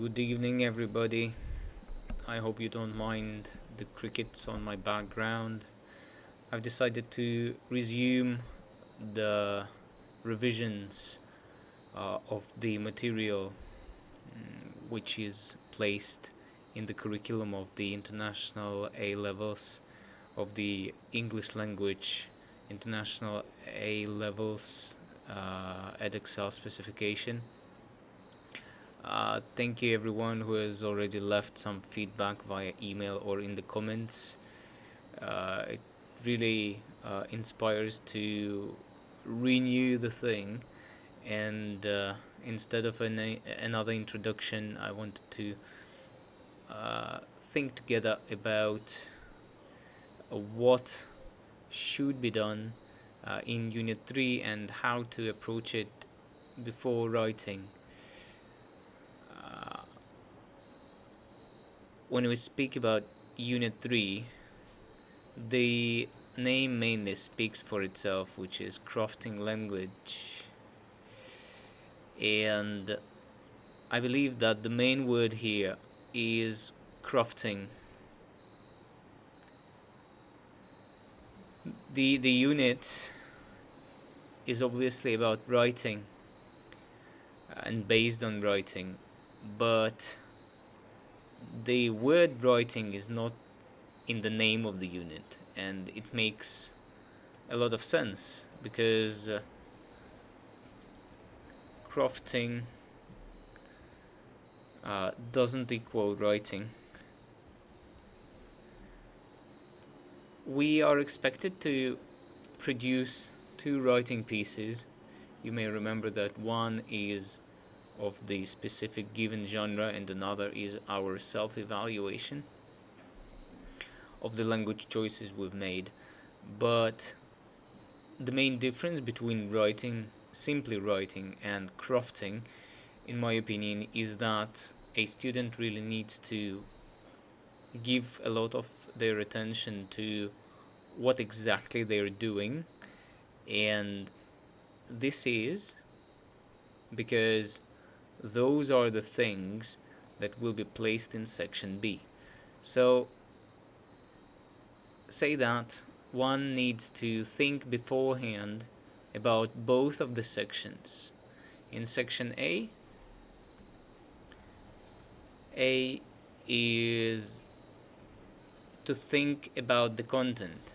Good evening, everybody. I hope you don't mind the crickets on my background. I've decided to resume the revisions of the material which is placed in the curriculum of the international A levels of the English language, international A levels Edexcel specification. Thank you everyone who has already left some feedback via email or in the comments. It really inspires to renew the thing, and instead of another introduction, I wanted to think together about what should be done in Unit 3 and how to approach it before writing. When we speak about Unit 3, the name mainly speaks for itself, which is crafting language. And I believe that the main word here is crafting. The unit is obviously about writing and based on writing, but the word writing is not in the name of the unit, and it makes a lot of sense because crafting doesn't equal writing. We are expected to produce two writing pieces. You may remember that one is of the specific given genre and another is our self-evaluation of the language choices we've made. But the main difference between simply writing and crafting, in my opinion, is that a student really needs to give a lot of their attention to what exactly they're doing, and this is because those are the things that will be placed in section B. So say that one needs to think beforehand about both of the sections. In section A is to think about the content,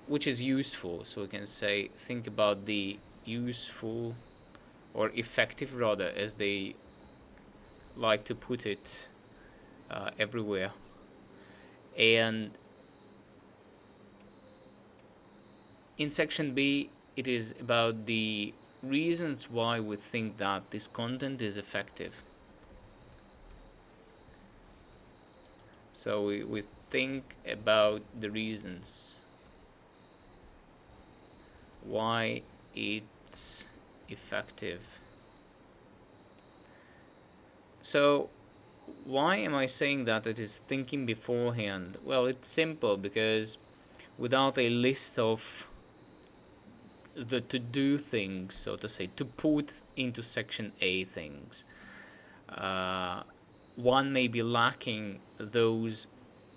which is useful. So we can say think about the useful or effective, rather, as they like to put it everywhere. And in section B, it is about the reasons why we think that this content is effective. So we think about the reasons why it's effective. So why am I saying that it is thinking beforehand? Well, it's simple, because without a list of the to-do things, so to say, to put into section A things, one may be lacking those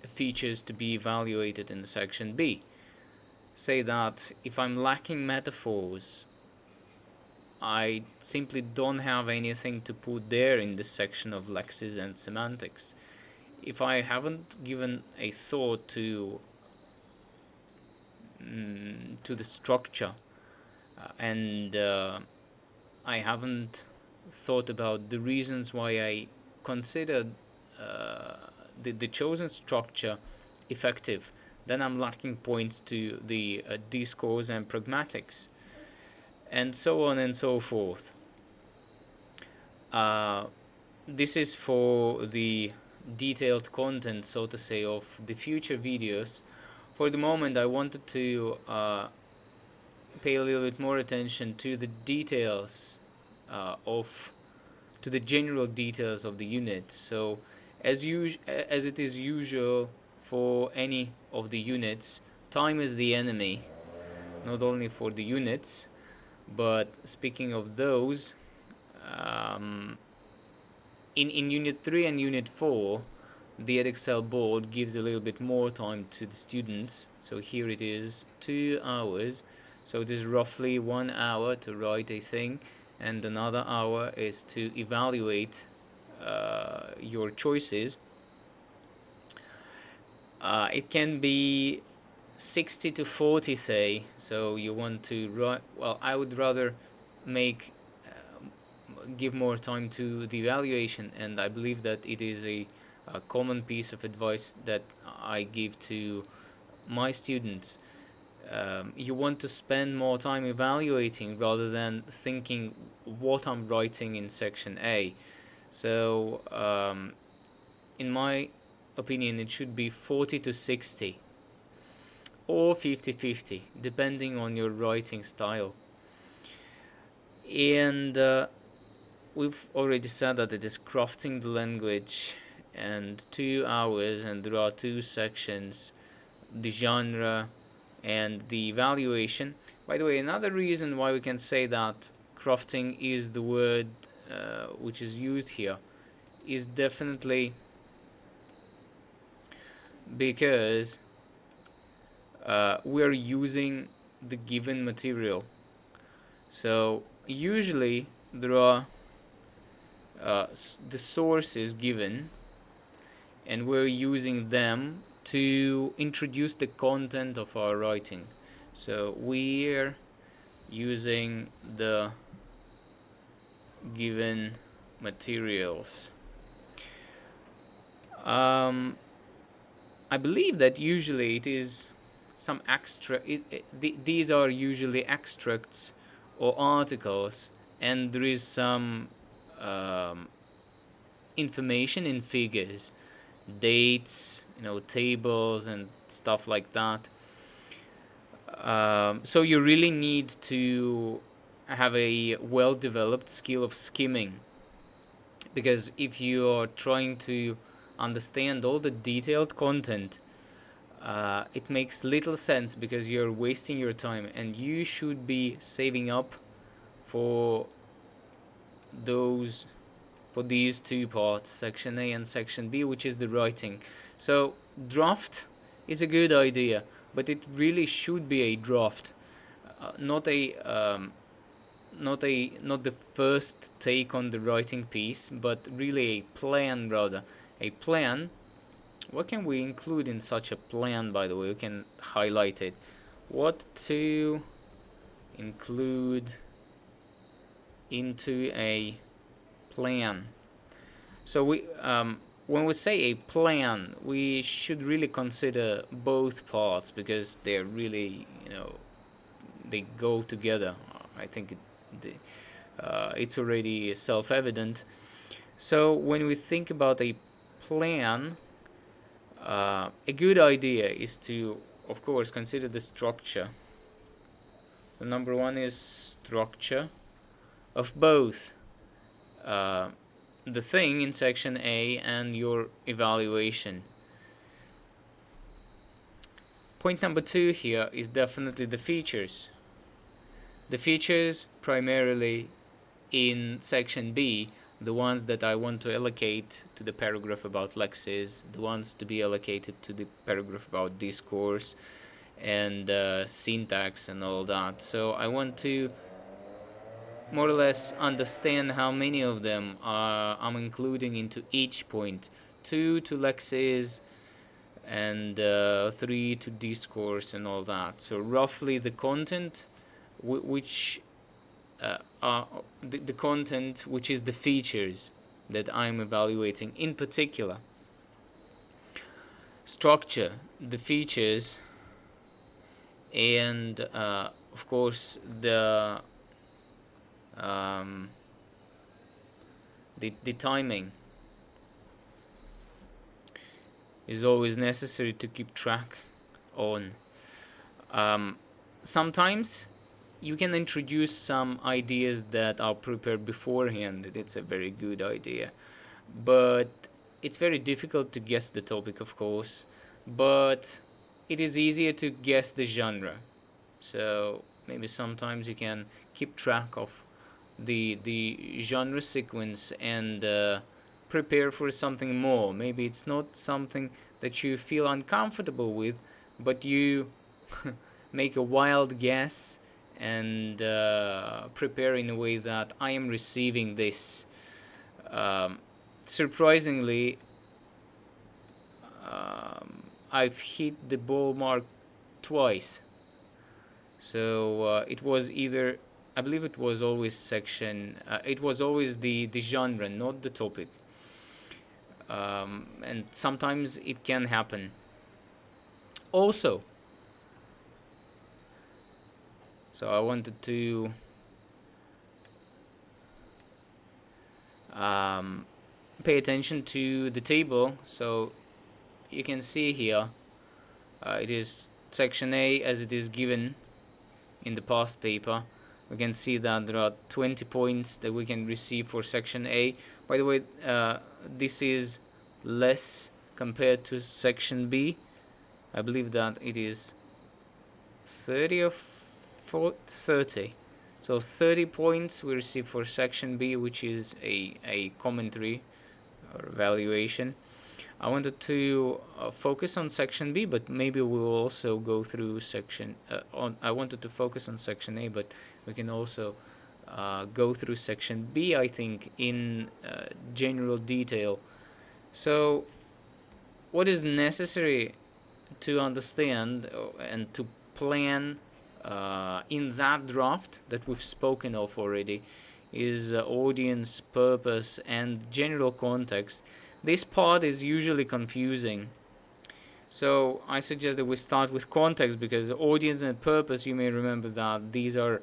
features to be evaluated in section B. Say that if I'm lacking metaphors, I simply don't have anything to put there in this section of lexis and semantics. If I haven't given a thought to the structure, and I haven't thought about the reasons why I considered the chosen structure effective, then I'm lacking points to the discourse and pragmatics, and so on and so forth. This is for the detailed content, so to say, of the future videos. For the moment, I wanted to pay a little bit more attention to the details to the general details of the unit. So as it is usual for any of the units, time is the enemy, not only for the units But speaking of those, in Unit 3 and Unit 4, the Edexcel board gives a little bit more time to the students. So here it is 2 hours. So it is roughly 1 hour to write a thing, and another hour is to evaluate your choices. It can be 60 to 40, say. So you want to write, well, I would rather give more time to the evaluation, and I believe that it is a common piece of advice that I give to my students. You want to spend more time evaluating rather than thinking what I'm writing in section A. So in my opinion, it should be 40 to 60 or 50-50, depending on your writing style. And we've already said that it is crafting the language, and 2 hours, and there are 2 sections: the genre and the evaluation. By the way, another reason why we can say that crafting is the word which is used here is definitely because we are using the given material. So usually there are the sources given, and we're using them to introduce the content of our writing. So we're using the given materials. I believe that usually it is some these are usually extracts or articles, and there is some information in figures, dates, tables and stuff like that. So you really need to have a well-developed skill of skimming, because if you are trying to understand all the detailed content, it makes little sense, because you're wasting your time, and you should be saving up for these 2 parts, section A and section B, which is the writing. So draft is a good idea, but it really should be a draft, not the first take on the writing piece, but really a plan, rather. A plan. What can we include in such a plan, by the way? We can highlight it. What to include into a plan. So when we say a plan, we should really consider both parts, because they're really, they go together. I think it's already self-evident. So when we think about a plan, a good idea is to, of course, consider the structure. The number 1 is structure of both the thing in section A and your evaluation. Point number 2 here is definitely the features. The features primarily in section B, the ones that I want to allocate to the paragraph about lexes, the ones to be allocated to the paragraph about discourse and syntax and all that. So I want to more or less understand how many of them I'm including into each point. 2 to lexes and 3 to discourse and all that. So roughly the content which the content which is the features that I'm evaluating in particular. Structure, the features, and of course the timing is always necessary to keep track on. Sometimes you can introduce some ideas that are prepared beforehand. It's a very good idea, but it's very difficult to guess the topic, of course, but it is easier to guess the genre. So maybe sometimes you can keep track of the genre sequence and prepare for something more. Maybe it's not something that you feel uncomfortable with, but you make a wild guess and prepare in a way that I am receiving this. Surprisingly, I've hit the ball mark twice. So it was either, I believe it was always section, it was always the genre, not the topic. And sometimes it can happen. Also, so I wanted to pay attention to the table. So you can see here, it is section A as it is given in the past paper. We can see that there are 20 points that we can receive for section A. By the way, this is less compared to section B. I believe that it is 30 or 30. So 30 points we receive for section B, which is a commentary or evaluation. I wanted to focus on section B, but maybe we'll also go through section. I wanted to focus on section A, but we can also go through section B, I think, in general detail. So, what is necessary to understand and to plan in that draft that we've spoken of already is audience, purpose, and general context. This part is usually confusing. So I suggest that we start with context, because audience and purpose, you may remember that these are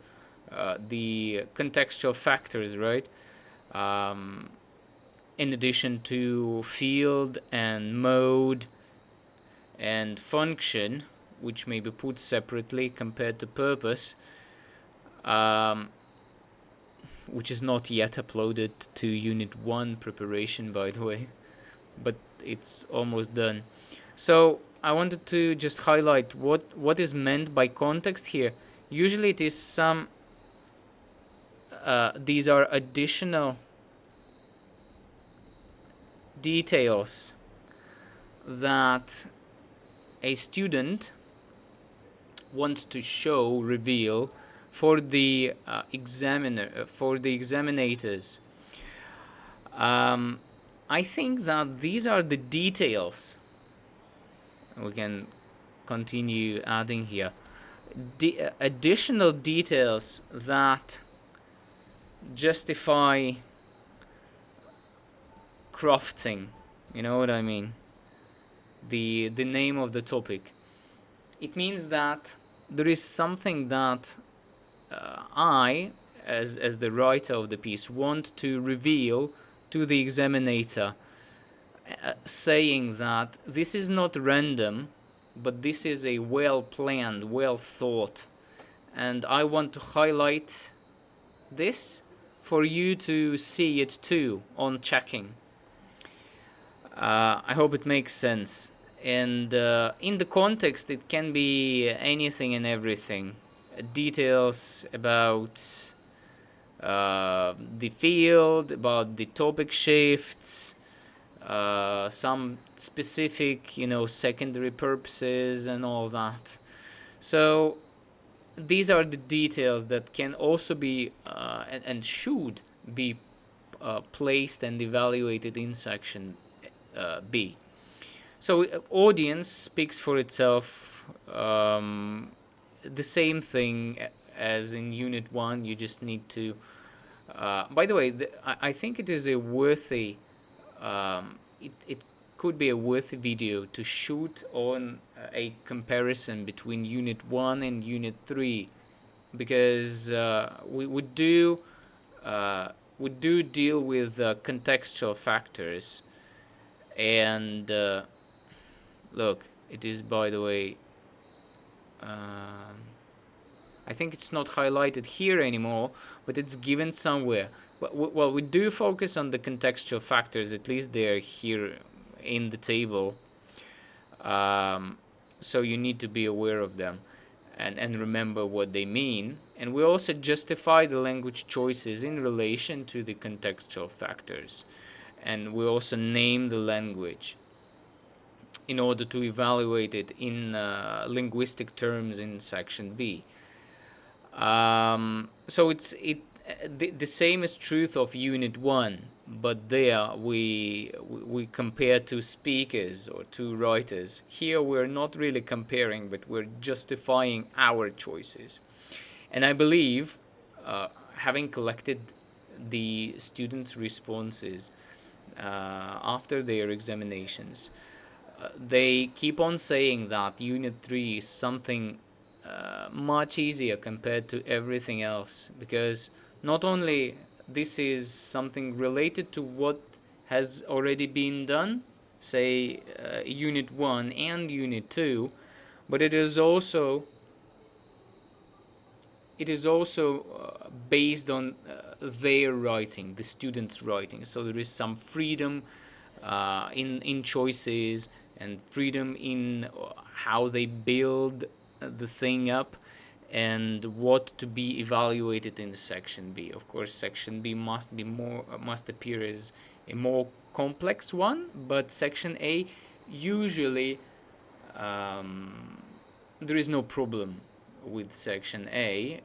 the contextual factors, right? In addition to field and mode and function, which may be put separately compared to purpose, which is not yet uploaded to Unit 1 preparation, by the way, but it's almost done. So I wanted to just highlight what is meant by context here. Usually it is some, these are additional details that a student wants to show, reveal for the examiner, for the examinators. I think that these are the details. We can continue adding here. Additional details that justify crafting. You know what I mean? The name of the topic. It means that there is something that I, as the writer of the piece, want to reveal to the examiner, saying that this is not random, but this is a well-planned, well-thought, and I want to highlight this for you to see it too on checking. I hope it makes sense. And in the context, it can be anything and everything. Details about the field, about the topic shifts, some specific, secondary purposes and all that. So these are the details that can also be and should be placed and evaluated in section B. So audience speaks for itself. The same thing as in Unit 1. You just need to... by the way, I think it is a worthy... it could be a worthy video to shoot on a comparison between Unit 1 and Unit 3, because we do deal with contextual factors. And look, it is, by the way, I think it's not highlighted here anymore, but it's given somewhere. But well, we do focus on the contextual factors, at least they're here in the table. So you need to be aware of them. and remember what they mean. And we also justify the language choices in relation to the contextual factors. And we also name the language in order to evaluate it in linguistic terms in section B. So the same is truth of unit 1, but there we compare two speakers or two writers. Here we're not really comparing, but we're justifying our choices. And I believe, having collected the students' responses after their examinations, they keep on saying that Unit 3 is something much easier compared to everything else, because not only this is something related to what has already been done, say Unit 1 and Unit 2, but it is also based on their writing, the students' writing. So there is some freedom in choices and freedom in how they build the thing up and what to be evaluated in section B. Of course, section B must appear as a more complex one, but section A usually there is no problem with section A,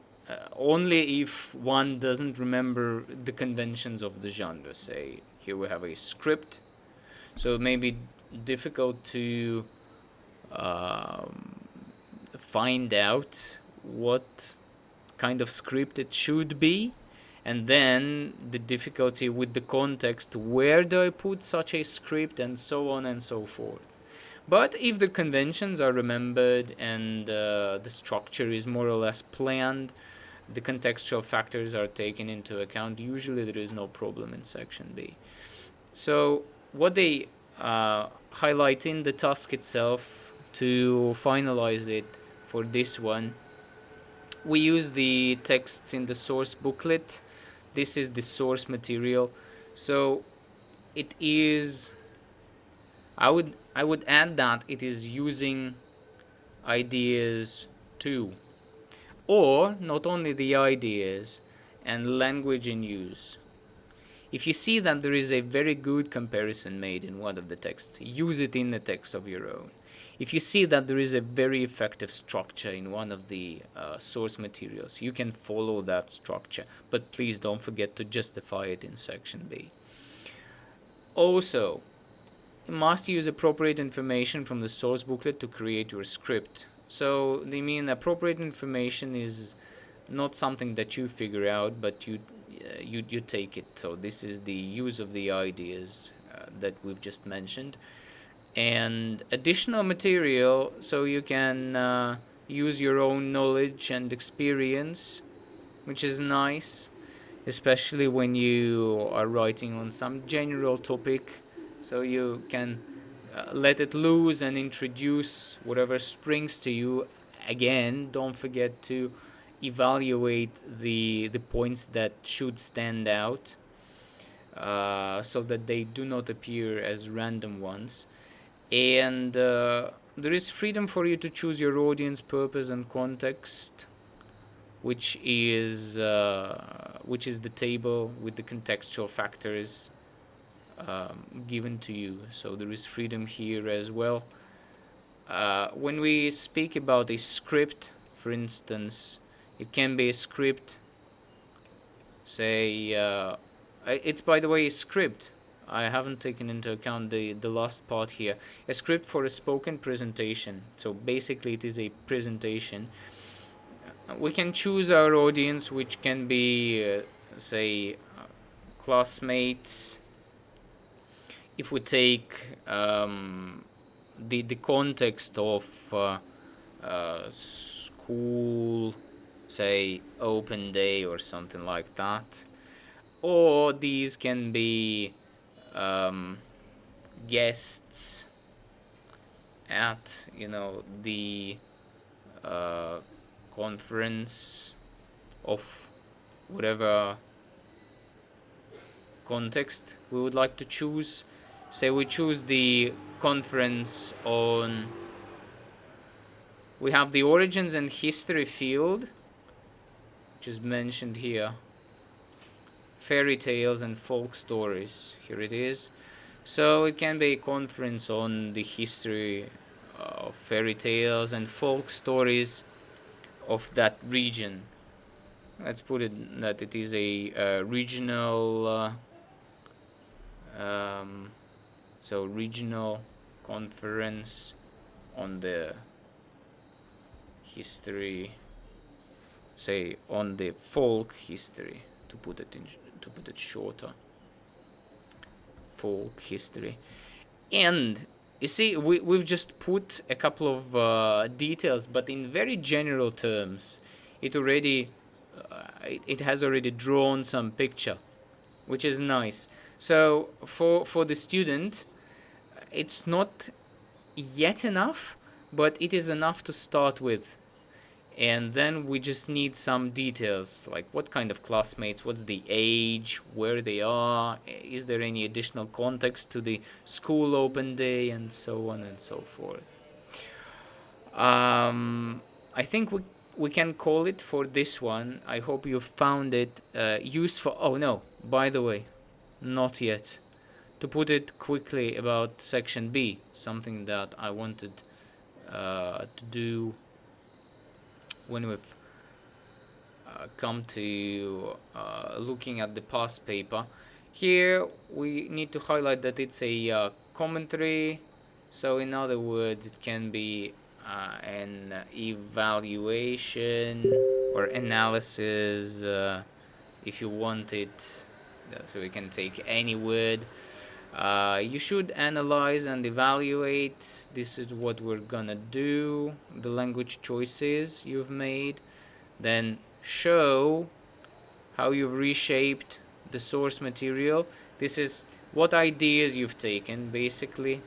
only if one doesn't remember the conventions of the genre. Say here we have a script, so it may be difficult to find out what kind of script it should be, and then the difficulty with the context, where do I put such a script, and so on and so forth. But if the conventions are remembered and the structure is more or less planned, the contextual factors are taken into account, usually there is no problem in section B. So what they highlight in the task itself to finalize it for this one, we use the texts in the source booklet. This is the source material. So it is, I would add that it is using ideas too, or not only the ideas and language in use. If you see that there is a very good comparison made in one of the texts, use it in the text of your own. If you see that there is a very effective structure in one of the source materials, you can follow that structure, but please don't forget to justify it in section B. Also, you must use appropriate information from the source booklet to create your script. So they mean appropriate information is not something that you figure out, but you take it. So this is the use of the ideas that we've just mentioned, and additional material, so you can use your own knowledge and experience, which is nice, especially when you are writing on some general topic, so you can let it loose and introduce whatever springs to you. Again, don't forget to evaluate the points that should stand out, so that they do not appear as random ones. And there is freedom for you to choose your audience, purpose, and context, which is the table with the contextual factors given to you. So there is freedom here as well. When we speak about a script, for instance, it can be a script, say, it's, by the way, a script. I haven't taken into account the last part here. A script for a spoken presentation. So basically it is a presentation. We can choose our audience, which can be, say, classmates. If we take the context of school, say open day or something like that, or these can be guests at the conference of whatever context we would like to choose. Say we choose the conference on We have the origins and history field, which is mentioned here. Fairy tales and folk stories. Here it is. So it can be a conference on the history of fairy tales and folk stories of that region. Let's put it that it is a regional, regional conference on the history, say on the folk history, to put it shorter. Folk history. And you see, we've just put a couple of details, but in very general terms, it has already drawn some picture, which is nice. So for the student, it's not yet enough, but it is enough to start with. And then we just need some details, like what kind of classmates, what's the age, where they are, is there any additional context to the school open day, and so on and so forth. I think we can call it for this one. I hope you found it useful. Oh no, by the way, not yet. To put it quickly about section B, something that I wanted to do when we've come to looking at the past paper. Here we need to highlight that it's a commentary, so in other words it can be an evaluation or analysis if you want it, so we can take any word. You should analyze and evaluate. This is what we're gonna do. The language choices you've made. Then show how you've reshaped the source material. This is what ideas you've taken, basically,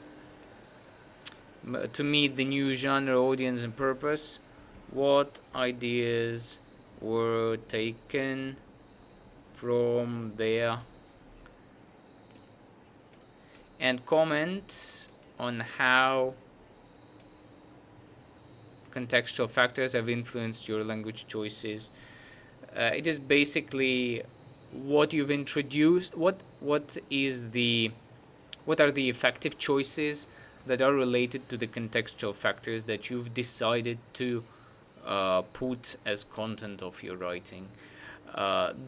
to meet the new genre, audience, and purpose. What ideas were taken from there? And comment on how contextual factors have influenced your language choices. It is basically what you've introduced. What are the effective choices that are related to the contextual factors that you've decided to put as content of your writing.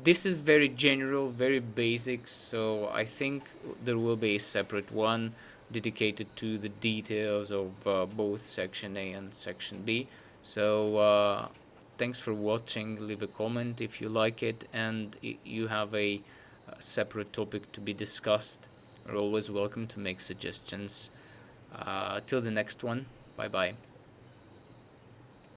This is very general, very basic, so I think there will be a separate one dedicated to the details of both section A and section B. So thanks for watching. Leave a comment if you like it, and you have a separate topic to be discussed. You're always welcome to make suggestions. Till the next one, bye bye.